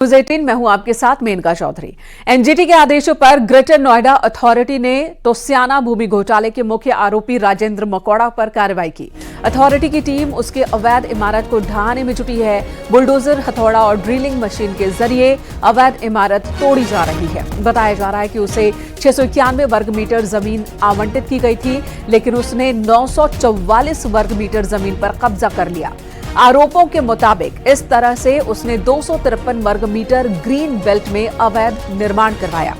News 18 मैं हूं आपके साथ मेनका चौधरी। एनजीटी के आदेशों पर ग्रेटर नोएडा अथॉरिटी ने तोस्याना भूमि घोटाले के मुख्य आरोपी राजेंद्र मकौड़ा पर कार्रवाई की। अथॉरिटी की टीम उसके अवैध इमारत को ढहाने में जुटी है। बुलडोजर, हथौड़ा और ड्रिलिंग मशीन के जरिए अवैध इमारत तोड़ी जा रही है। बताया जा रहा है कि उसे 691 वर्ग मीटर जमीन आवंटित की गई थी, लेकिन उसने 944 वर्ग मीटर जमीन पर कब्जा कर लिया। आरोपों के मुताबिक इस तरह से उसने 253 वर्ग मीटर ग्रीन बेल्ट में अवैध निर्माण करवाया।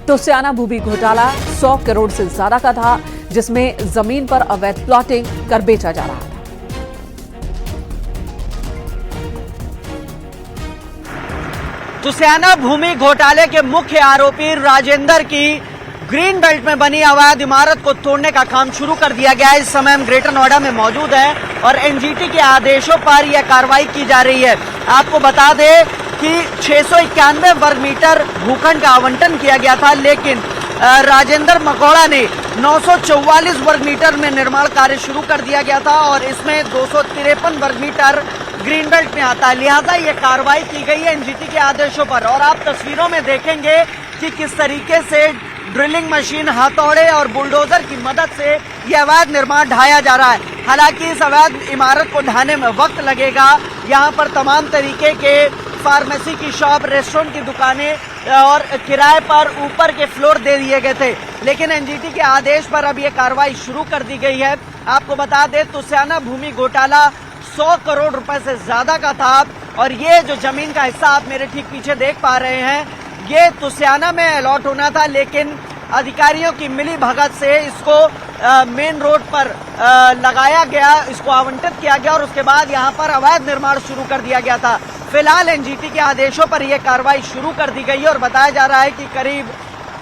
तोस्याना भूमि घोटाला 100 करोड़ से ज्यादा का था, जिसमें जमीन पर अवैध प्लॉटिंग कर बेचा जा रहा था। तोस्याना भूमि घोटाले के मुख्य आरोपी राजेंद्र की ग्रीन बेल्ट में बनी अवैध इमारत को तोड़ने का काम शुरू कर दिया गया है। इस समय हम ग्रेटर नोएडा में मौजूद हैं और एनजीटी के आदेशों पर यह कार्रवाई की जा रही है। आपको बता दें कि 691 वर्ग मीटर भूखंड का आवंटन किया गया था, लेकिन राजेंद्र मकौड़ा ने 944 वर्ग मीटर में निर्माण कार्य शुरू कर दिया गया था और इसमें 253 वर्ग मीटर ग्रीन बेल्ट में आता है। लिहाजा ये कार्रवाई की गई है एनजीटी के आदेशों पर। और आप तस्वीरों में देखेंगे कि किस तरीके से ड्रिलिंग मशीन, हथौड़े और बुलडोजर की मदद से यह अवैध निर्माण ढाया जा रहा है। हालांकि इस अवैध इमारत को ढाने में वक्त लगेगा। यहाँ पर तमाम तरीके के फार्मेसी की शॉप, रेस्टोरेंट की दुकानें और किराए पर ऊपर के फ्लोर दे दिए गए थे, लेकिन एनजीटी के आदेश पर अब यह कार्रवाई शुरू कर दी गई है। आपको बता दें, तोस्याना भूमि घोटाला 100 करोड़ रुपए से ज्यादा का था और ये जो जमीन का हिस्सा आप मेरे ठीक पीछे देख पा रहे हैं, ये तोस्याना में अलॉट होना था, लेकिन अधिकारियों की मिली भगत से इसको मेन रोड पर लगाया गया, इसको आवंटित किया गया और उसके बाद यहाँ पर अवैध निर्माण शुरू कर दिया गया था। फिलहाल एनजीटी के आदेशों पर यह कार्रवाई शुरू कर दी गई है और बताया जा रहा है कि करीब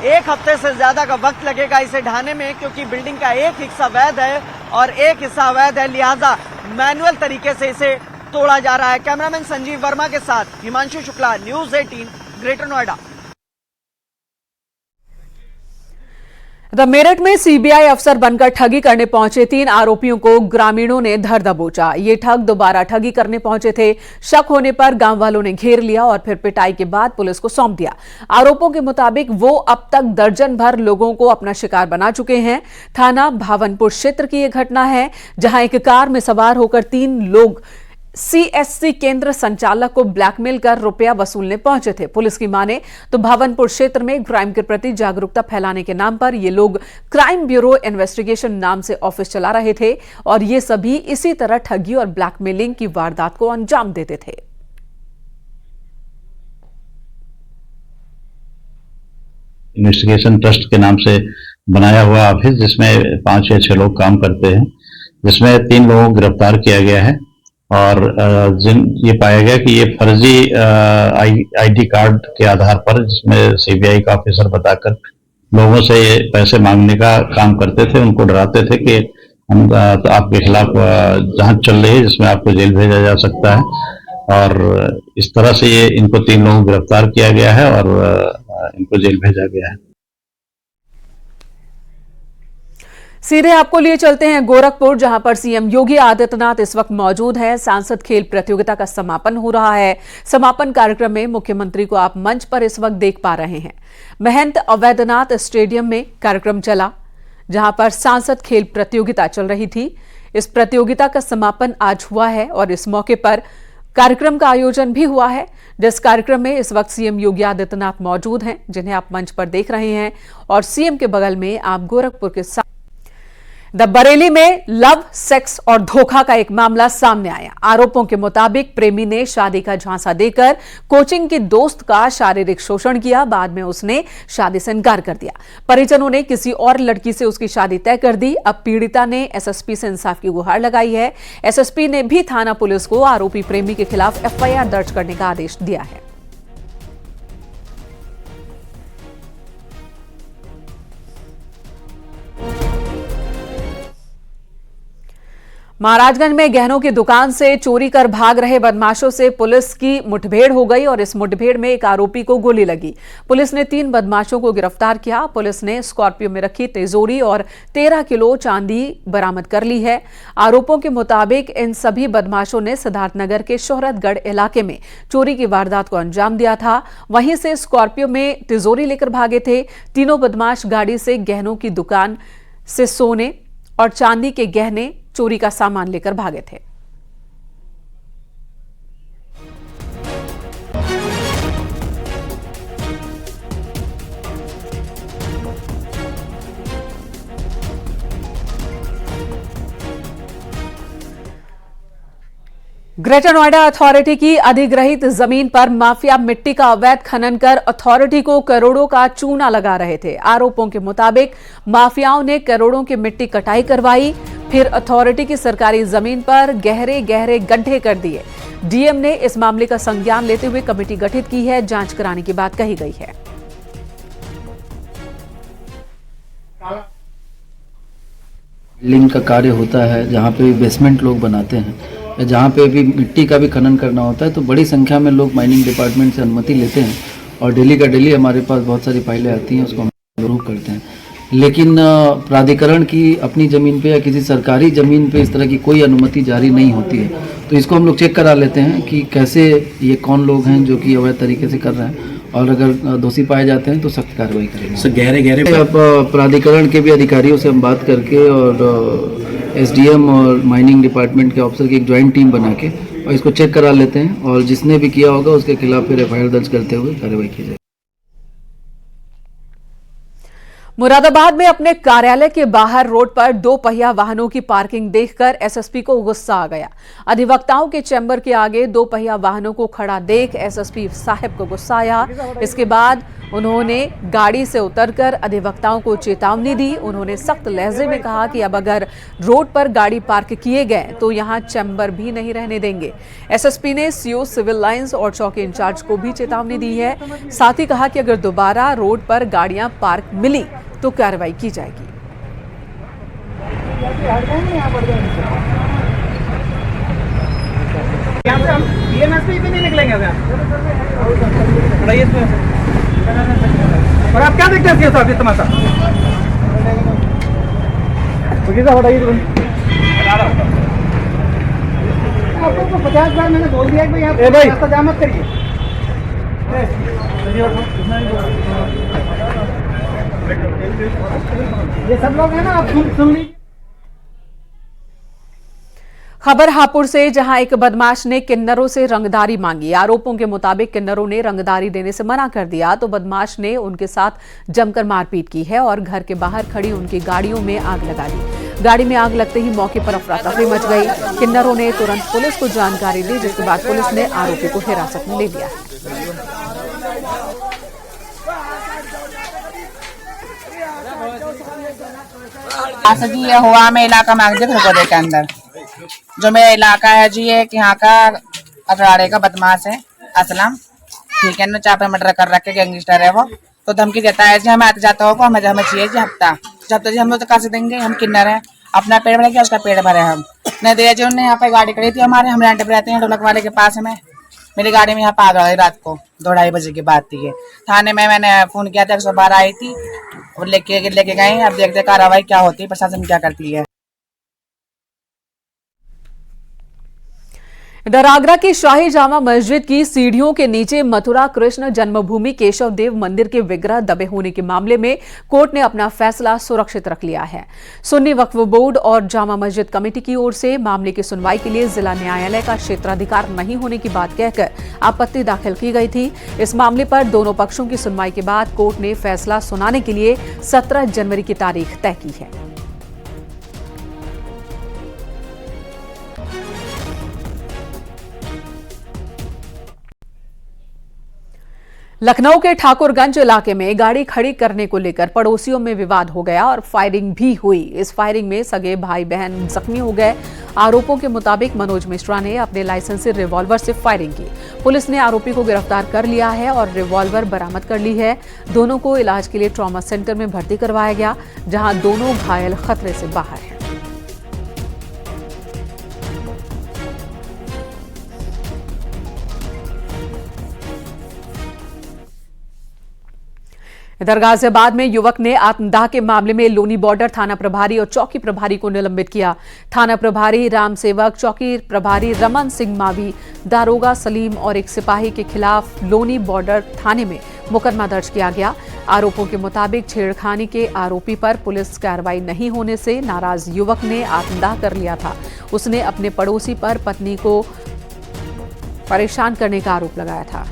1 हफ्ते से ज्यादा का वक्त लगेगा इसे ढाने में, क्योंकि बिल्डिंग का एक हिस्सा वैध है और एक हिस्सा अवैध है। लिहाजा मैनुअल तरीके से इसे तोड़ा जा रहा है। कैमरामैन संजीव वर्मा के साथ हिमांशु शुक्ला, न्यूज़ 18, ग्रेटर नोएडा। मेरठ में सीबीआई अफसर बनकर ठगी करने पहुंचे 3 आरोपियों को ग्रामीणों ने धर दबोचा। ये ठग दोबारा ठगी करने पहुंचे थे। शक होने पर गांव वालों ने घेर लिया और फिर पिटाई के बाद पुलिस को सौंप दिया। आरोपों के मुताबिक वो अब तक दर्जन भर लोगों को अपना शिकार बना चुके हैं। थाना भावनपुर क्षेत्र की यह घटना है, जहां एक कार में सवार होकर 3 लोग सीएससी केंद्र संचालक को ब्लैकमेल कर रुपया वसूलने पहुंचे थे। पुलिस की माने तो भावनपुर क्षेत्र में क्राइम के प्रति जागरूकता फैलाने के नाम पर ये लोग क्राइम ब्यूरो इन्वेस्टिगेशन नाम से ऑफिस चला रहे थे और ये सभी इसी तरह ठगी और ब्लैकमेलिंग की वारदात को अंजाम देते थे। इन्वेस्टिगेशन ट्रस्ट के नाम से बनाया हुआ ऑफिस, जिसमें 5 या 6 लोग काम करते हैं, जिसमें 3 लोगों को गिरफ्तार किया गया है और ये पाया गया कि ये फर्जी आईडी कार्ड के आधार पर, जिसमें सीबीआई का ऑफिसर बताकर लोगों से पैसे मांगने का काम करते थे, उनको डराते थे कि हम तो आपके खिलाफ जांच चल रही है जिसमें आपको जेल भेजा जा सकता है। और इस तरह से ये इनको 3 लोगों को गिरफ्तार किया गया है और इनको जेल भेजा गया है। सीधे आपको लिए चलते हैं गोरखपुर, जहां पर सीएम योगी आदित्यनाथ इस वक्त मौजूद हैं। सांसद खेल प्रतियोगिता का समापन हो रहा है। समापन कार्यक्रम में मुख्यमंत्री को आप मंच पर इस वक्त देख पा रहे हैं। महंत अवैधनाथ स्टेडियम में कार्यक्रम चला, जहां पर सांसद खेल प्रतियोगिता चल रही थी। इस प्रतियोगिता का समापन आज हुआ है और इस मौके पर कार्यक्रम का आयोजन भी हुआ है, जिस कार्यक्रम में इस वक्त सीएम योगी आदित्यनाथ मौजूद हैं, जिन्हें आप मंच पर देख रहे हैं। और सीएम के बगल में आप गोरखपुर के साथ बरेली में लव, सेक्स और धोखा का एक मामला सामने आया। आरोपों के मुताबिक प्रेमी ने शादी का झांसा देकर कोचिंग की दोस्त का शारीरिक शोषण किया। बाद में उसने शादी से इनकार कर दिया। परिजनों ने किसी और लड़की से उसकी शादी तय कर दी। अब पीड़िता ने एसएसपी से इंसाफ की गुहार लगाई है। एसएसपी ने भी थाना पुलिस को आरोपी प्रेमी के खिलाफ एफआईआर दर्ज करने का आदेश दिया है। महाराजगंज में गहनों की दुकान से चोरी कर भाग रहे बदमाशों से पुलिस की मुठभेड़ हो गई और इस मुठभेड़ में एक आरोपी को गोली लगी। पुलिस ने 3 बदमाशों को गिरफ्तार किया। पुलिस ने स्कॉर्पियो में रखी तिजोरी और 13 किलो चांदी बरामद कर ली है। आरोपों के मुताबिक इन सभी बदमाशों ने सिद्धार्थनगर के शोहरतगढ़ इलाके में चोरी की वारदात को अंजाम दिया था। वहीं से स्कॉर्पियो में तिजोरी लेकर भागे थे। तीनों बदमाश गाड़ी से गहनों की दुकान से सोने और चांदी के गहने चोरी का सामान लेकर भागे थे। ग्रेटर नोएडा अथॉरिटी की अधिग्रहित जमीन पर माफिया मिट्टी का अवैध खनन कर अथॉरिटी को करोड़ों का चूना लगा रहे थे। आरोपों के मुताबिक माफियाओं ने करोड़ों की मिट्टी कटाई करवाई, फिर अथॉरिटी की सरकारी जमीन पर गहरे गहरे गड्ढे कर दिए। डीएम ने इस मामले का संज्ञान लेते हुए कमेटी गठित की है। जांच कराने की बात कही गई है। बिल्डिंग का कार्य होता है, जहाँ पे बेसमेंट लोग बनाते हैं या जहाँ पे भी मिट्टी का भी खनन करना होता है, तो बड़ी संख्या में लोग माइनिंग डिपार्टमेंट से अनुमति लेते हैं और डेली का डेली हमारे पास बहुत सारी फाइलें आती हैं, उसको हम अप्रूव करते हैं। लेकिन प्राधिकरण की अपनी ज़मीन पे या किसी सरकारी ज़मीन पे इस तरह की कोई अनुमति जारी नहीं होती है, तो इसको हम लोग चेक करा लेते हैं कि कैसे ये कौन लोग हैं जो कि अवैध तरीके से कर रहे हैं, और अगर दोषी पाए जाते हैं तो सख्त कार्रवाई करेंगे। सर गहरे अब प्राधिकरण के भी अधिकारियों से हम बात करके और एसडीएम और माइनिंग डिपार्टमेंट के ऑफिसर की एक ज्वाइंट टीम बना के और इसको चेक करा लेते हैं, और जिसने भी किया होगा उसके खिलाफ फिर एफआईआर दर्ज करते हुए कार्रवाई की जाएगी। मुरादाबाद में अपने कार्यालय के बाहर रोड पर 2 पहिया वाहनों की पार्किंग देखकर एसएसपी को गुस्सा आ गया। अधिवक्ताओं के चैम्बर के आगे 2 पहिया वाहनों को खड़ा देख एसएसपी साहब को गुस्सा आया। इसके बाद उन्होंने गाड़ी से उतरकर अधिवक्ताओं को चेतावनी दी। उन्होंने सख्त लहजे में कहा कि अब अगर रोड पर गाड़ी पार्क किए गए तो यहां चैम्बर भी नहीं रहने देंगे। एसएसपी ने सीओ सिविल लाइंस और चौकी इंचार्ज को भी चेतावनी दी है। साथ ही कहा कि अगर दोबारा रोड पर गाड़ियां पार्क मिली तो कार्रवाई की जाएगी। यहाँ से हम बीएमएस पे भी नहीं निकलेंगे और आप क्या देखते हैं साहब ये तमाशा? आपको 50 बार मैंने बोल दिया कि भाई आप रास्ता जाम मत करिए। ये सब लोग हैं ना, आप सुन लीजिए। खबर हापुड़ से, जहां एक बदमाश ने किन्नरों से रंगदारी मांगी। आरोपों के मुताबिक किन्नरों ने रंगदारी देने से मना कर दिया तो बदमाश ने उनके साथ जमकर मारपीट की है और घर के बाहर खड़ी उनकी गाड़ियों में आग लगा दी। गाड़ी में आग लगते ही मौके पर अफरा तफरी मच गई। किन्नरों ने तुरंत पुलिस को जानकारी दी, जिसके बाद पुलिस ने आरोपी को हिरासत में ले लिया। जी ये हुआ मैं इलाका मांगते थे के अंदर, जो मेरा इलाका है जी, एक यहाँ का अटराड़े का बदमाश है असलम, ठीक है ना, चापे मटर कर रखे गैंगस्टर है वो, तो धमकी देता है जी हमें आते जाते हो, हमें चाहिए जी हफ्ता, जब तक जी हम लोग तो कैसे देंगे, हम किन्नर है, अपना पेड़ भरे क्या उसका पेड़ भरे, हम नहीं दिया जी। उन्होंने यहाँ पे गाड़ी खड़ी थी हमारे, हम रेंट पे रहते हैं ढोलक वाले के पास में, मेरी गाड़ी में यहाँ पे आग लगी रात को 2-2:30 बजे की बात थी। थाने में मैंने फोन किया था, 112 आई थी और लेके गए। अब देखते कार्रवाई क्या होती है, प्रशासन क्या करती है। इधर आगरा की शाही जामा मस्जिद की सीढ़ियों के नीचे मथुरा कृष्ण जन्मभूमि केशव देव मंदिर के विग्रह दबे होने के मामले में कोर्ट ने अपना फैसला सुरक्षित रख लिया है। सुन्नी वक्फ बोर्ड और जामा मस्जिद कमेटी की ओर से मामले की सुनवाई के लिए जिला न्यायालय का क्षेत्राधिकार नहीं होने की बात कहकर आपत्ति दाखिल की गई थी। इस मामले पर दोनों पक्षों की सुनवाई के बाद कोर्ट ने फैसला सुनाने के लिए 17 जनवरी की तारीख तय की है। लखनऊ के ठाकुरगंज इलाके में गाड़ी खड़ी करने को लेकर पड़ोसियों में विवाद हो गया और फायरिंग भी हुई। इस फायरिंग में सगे भाई बहन जख्मी हो गए। आरोपों के मुताबिक मनोज मिश्रा ने अपने लाइसेंसी रिवॉल्वर से फायरिंग की। पुलिस ने आरोपी को गिरफ्तार कर लिया है और रिवॉल्वर बरामद कर ली है। दोनों को इलाज के लिए ट्रॉमा सेंटर में भर्ती करवाया गया, जहां दोनों घायल खतरे से बाहर हैं। इधर गाजियाबाद में युवक ने आत्मदाह के मामले में लोनी बॉर्डर थाना प्रभारी और चौकी प्रभारी को निलंबित किया। थाना प्रभारी राम सेवक, चौकी प्रभारी रमन सिंह मावी, दारोगा सलीम और एक सिपाही के खिलाफ लोनी बॉर्डर थाने में मुकदमा दर्ज किया गया। आरोपों के मुताबिक छेड़खानी के आरोपी पर पुलिस कार्रवाई नहीं होने से नाराज युवक ने आत्मदाह कर लिया था। उसने अपने पड़ोसी पर पत्नी को परेशान करने का आरोप लगाया था।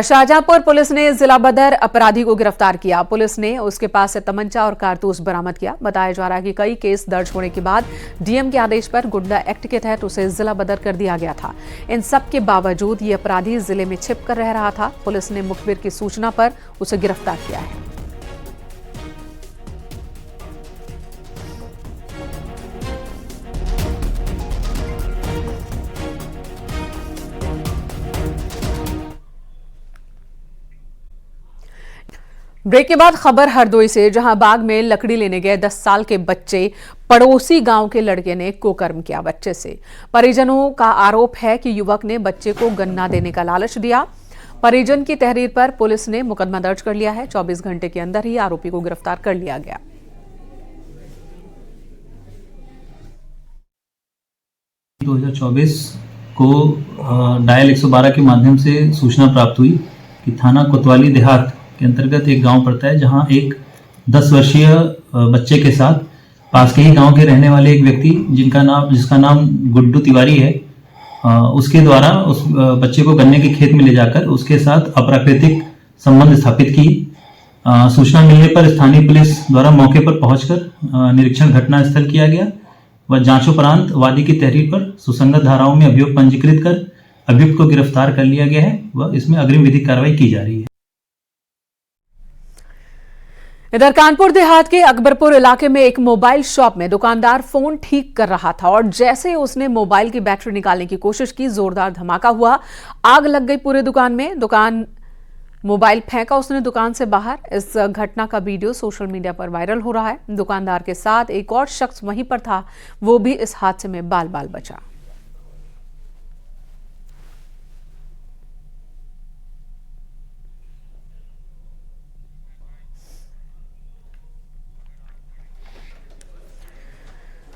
शाहजहांपुर पुलिस ने जिला बदर अपराधी को गिरफ्तार किया। पुलिस ने उसके पास से तमंचा और कारतूस बरामद किया। बताया जा रहा है कि कई केस दर्ज होने के बाद डीएम के आदेश पर गुंडा एक्ट के तहत उसे जिला बदर कर दिया गया था। इन सब के बावजूद ये अपराधी जिले में छिप कर रह रहा था। पुलिस ने मुखबिर की सूचना पर उसे गिरफ्तार किया है। ब्रेक के बाद खबर हरदोई से, जहां बाग में लकड़ी लेने गए 10 साल के बच्चे पड़ोसी गांव के लड़के ने कुकर्म किया बच्चे से। परिजनों का आरोप है कि युवक ने बच्चे को गन्ना देने का लालच दिया। परिजन की तहरीर पर पुलिस ने मुकदमा दर्ज कर लिया है। 24 घंटे के अंदर ही आरोपी को गिरफ्तार कर लिया गया। तो 2024 को डायल 112 के माध्यम से सूचना प्राप्त हुई कि थाना कोतवाली देहात के अंतर्गत एक गांव पड़ता है, जहां एक 10 वर्षीय बच्चे के साथ पास के ही गांव के रहने वाले एक व्यक्ति जिसका नाम गुड्डू तिवारी है, उसके द्वारा उस बच्चे को गन्ने के खेत में ले जाकर उसके साथ अप्राकृतिक संबंध स्थापित की। सूचना मिलने पर स्थानीय पुलिस द्वारा मौके पर पहुंचकर निरीक्षण घटना स्थल किया गया व जांचोपरांत वादी की तहरीर पर सुसंगत धाराओं में अभियोग पंजीकृत कर अभियुक्त को गिरफ्तार कर लिया गया है व इसमें अग्रिम विधिक कार्रवाई की जा रही है। इधर कानपुर देहात के अकबरपुर इलाके में एक मोबाइल शॉप में दुकानदार फोन ठीक कर रहा था और जैसे ही उसने मोबाइल की बैटरी निकालने की कोशिश की, जोरदार धमाका हुआ। आग लग गई पूरे दुकान में। मोबाइल फेंका उसने दुकान से बाहर। इस घटना का वीडियो सोशल मीडिया पर वायरल हो रहा है। दुकानदार के साथ एक और शख्स वहीं पर था, वो भी इस हादसे में बाल बाल बचा।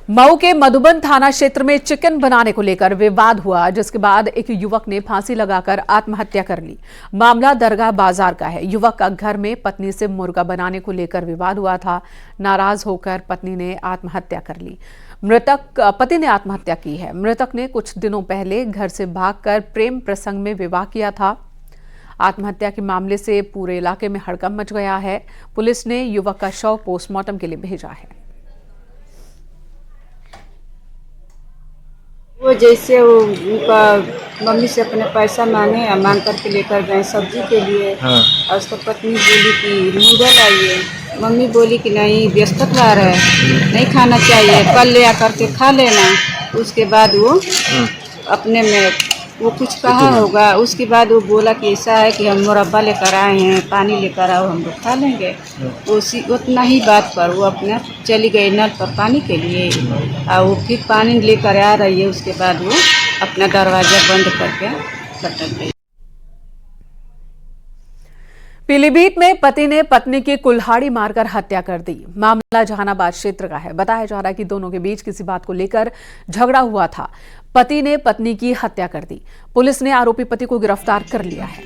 मऊ के मधुबन थाना क्षेत्र में चिकन बनाने को लेकर विवाद हुआ, जिसके बाद एक युवक ने फांसी लगाकर आत्महत्या कर ली। मामला दरगाह बाजार का है। युवक का घर में पत्नी से मुर्गा बनाने को लेकर विवाद हुआ था। नाराज होकर पत्नी ने आत्महत्या कर ली। पति ने आत्महत्या की है। मृतक ने कुछ दिनों पहले घर से भागकर प्रेम प्रसंग में विवाह किया था। आत्महत्या के मामले से पूरे इलाके में हड़कंप मच गया है। पुलिस ने युवक का शव पोस्टमार्टम के लिए भेजा है। वो जैसे वो उनका मम्मी से अपने पैसा मांग करके लेकर गए सब्जी के लिए। हाँ। और उसको पत्नी बोली कि मुर्गा लाइए। मम्मी बोली कि नहीं, व्यस्तवार है, नहीं खाना चाहिए, कल ले आकर के खा लेना। उसके बाद वो अपने में वो कुछ कहा होगा। उसके बाद वो बोला कि ऐसा है कि हम मुरब्बा लेकर आए हैं, पानी लेकर आओ, हम लोग खा लेंगे। उसी उतना ही बात पर वो अपने चली गई नल पर पानी के लिए और वो फिर पानी लेकर आ रही है। उसके बाद वो अपना दरवाजा बंद करके सटक गई। पीलीभीत में पति ने पत्नी की कुल्हाड़ी मारकर हत्या कर दी। मामला जहानाबाद क्षेत्र का है। बताया जा रहा है कि दोनों के बीच किसी बात को लेकर झगड़ा हुआ था। पति ने पत्नी की हत्या कर दी। पुलिस ने आरोपी पति को गिरफ्तार कर लिया है।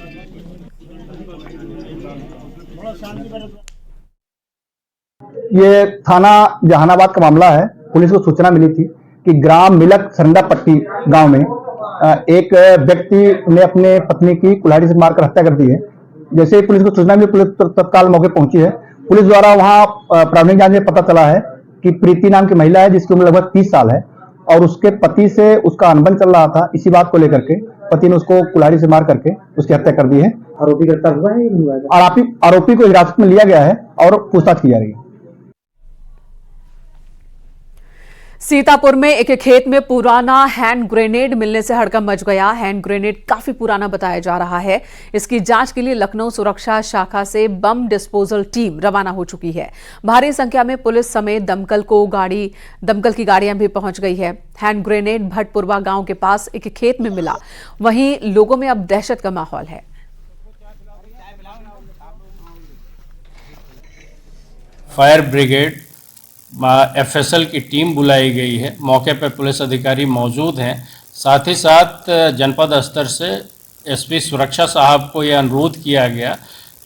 ये थाना जहानाबाद का मामला है। पुलिस को सूचना मिली थी कि ग्राम मिलक सरंडापट्टी गांव में एक व्यक्ति ने अपने पत्नी की कुल्हाड़ी से मारकर हत्या कर दी है। जैसे ही पुलिस को सूचना मिली, पुलिस तत्काल मौके पहुंची है। पुलिस द्वारा वहां प्राथमिक जांच में पता चला है कि प्रीति नाम की महिला है, जिसकी उम्र लगभग 30 साल है और उसके पति से उसका अनबन चल रहा था। इसी बात को लेकर के पति ने उसको कुल्हाड़ी से मार करके उसकी हत्या कर दी है। आरोपी गिरफ्तार हुआ है। आरोपी को हिरासत में लिया गया है और पूछताछ की जा रही है। सीतापुर में एक खेत में पुराना हैंड ग्रेनेड मिलने से हड़कंप मच गया। हैंड ग्रेनेड काफी पुराना बताया जा रहा है। इसकी जांच के लिए लखनऊ सुरक्षा शाखा से बम डिस्पोजल टीम रवाना हो चुकी है। भारी संख्या में पुलिस समेत दमकल की गाड़ियां भी पहुंच गई है। हैंड ग्रेनेड भटपुरवा गांव के पास एक खेत में मिला। वहीं लोगों में अब दहशत का माहौल है। फायर ब्रिगेड एफएसएल की टीम बुलाई गई है। मौके पर पुलिस अधिकारी मौजूद हैं। साथ ही साथ जनपद स्तर से एसपी सुरक्षा साहब को यह अनुरोध किया गया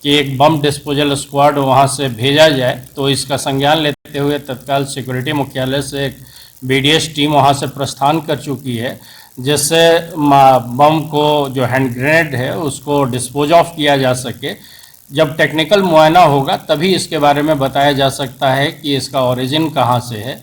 कि एक बम डिस्पोजल स्क्वाड वहां से भेजा जाए। तो इसका संज्ञान लेते हुए तत्काल सिक्योरिटी मुख्यालय से एक बीडीएस टीम वहां से प्रस्थान कर चुकी है, जिससे बम को जो हैंड ग्रेनेड है उसको डिस्पोज ऑफ किया जा सके। जब टेक्निकल मुआयना होगा तभी इसके बारे में बताया जा सकता है कि इसका ओरिजिन कहां से है।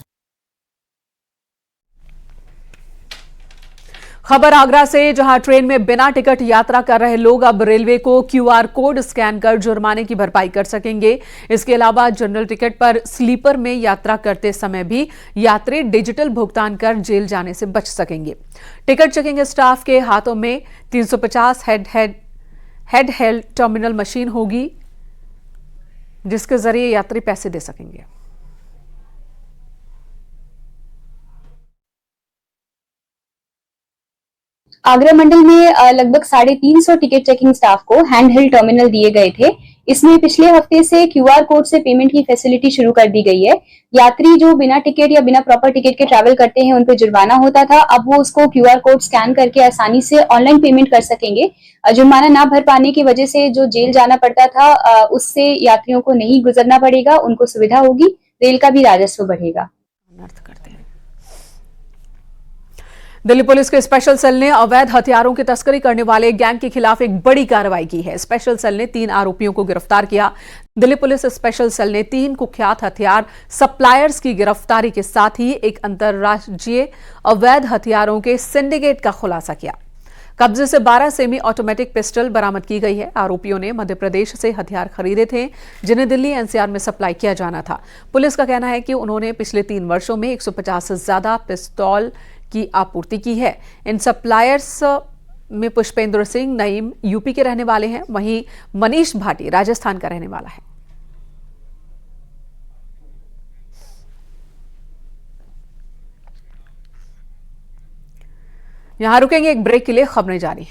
खबर आगरा से, जहां ट्रेन में बिना टिकट यात्रा कर रहे लोग अब रेलवे को क्यूआर कोड स्कैन कर जुर्माने की भरपाई कर सकेंगे। इसके अलावा जनरल टिकट पर स्लीपर में यात्रा करते समय भी यात्री डिजिटल भुगतान कर जेल जाने से बच सकेंगे। टिकट चेकिंग स्टाफ के हाथों में 350 हेड हेल्ड टर्मिनल मशीन होगी, जिसके जरिए यात्री पैसे दे सकेंगे। आगरा मंडल में लगभग 350 टिकट चेकिंग स्टाफ को हैंड हेल्ड टर्मिनल दिए गए थे। इसमें पिछले हफ्ते से क्यूआर कोड से पेमेंट की फैसिलिटी शुरू कर दी गई है। यात्री जो बिना टिकट या बिना प्रॉपर टिकट के ट्रैवल करते हैं उन पे जुर्माना होता था, अब वो उसको क्यूआर कोड स्कैन करके आसानी से ऑनलाइन पेमेंट कर सकेंगे। जुर्माना ना भर पाने की वजह से जो जेल जाना पड़ता था उससे यात्रियों को नहीं गुजरना पड़ेगा, उनको सुविधा होगी, रेल का भी राजस्व बढ़ेगा। दिल्ली पुलिस के स्पेशल सेल ने अवैध हथियारों की तस्करी करने वाले गैंग के खिलाफ एक बड़ी कार्रवाई की है। स्पेशल सेल ने 3 आरोपियों को गिरफ्तार किया। दिल्ली पुलिस स्पेशल सेल ने 3 कुख्यात हथियार सप्लायर्स की गिरफ्तारी के साथ ही एक अंतर्राज्यीय अवैध हथियारों के सिंडिकेट का खुलासा किया। कब्जे से 12 सेमी ऑटोमेटिक पिस्टल बरामद की गई है। आरोपियों ने मध्य प्रदेश से हथियार खरीदे थे, जिन्हें दिल्ली एनसीआर में सप्लाई किया जाना था। पुलिस का कहना है कि उन्होंने पिछले 3 वर्षों में 150 से ज्यादा पिस्तौल की आपूर्ति की है। इन सप्लायर्स में पुष्पेंद्र सिंह नईम यूपी के रहने वाले हैं, वहीं मनीष भाटी राजस्थान का रहने वाला है। यहां रुकेंगे एक ब्रेक के लिए, खबरें जारी हैं।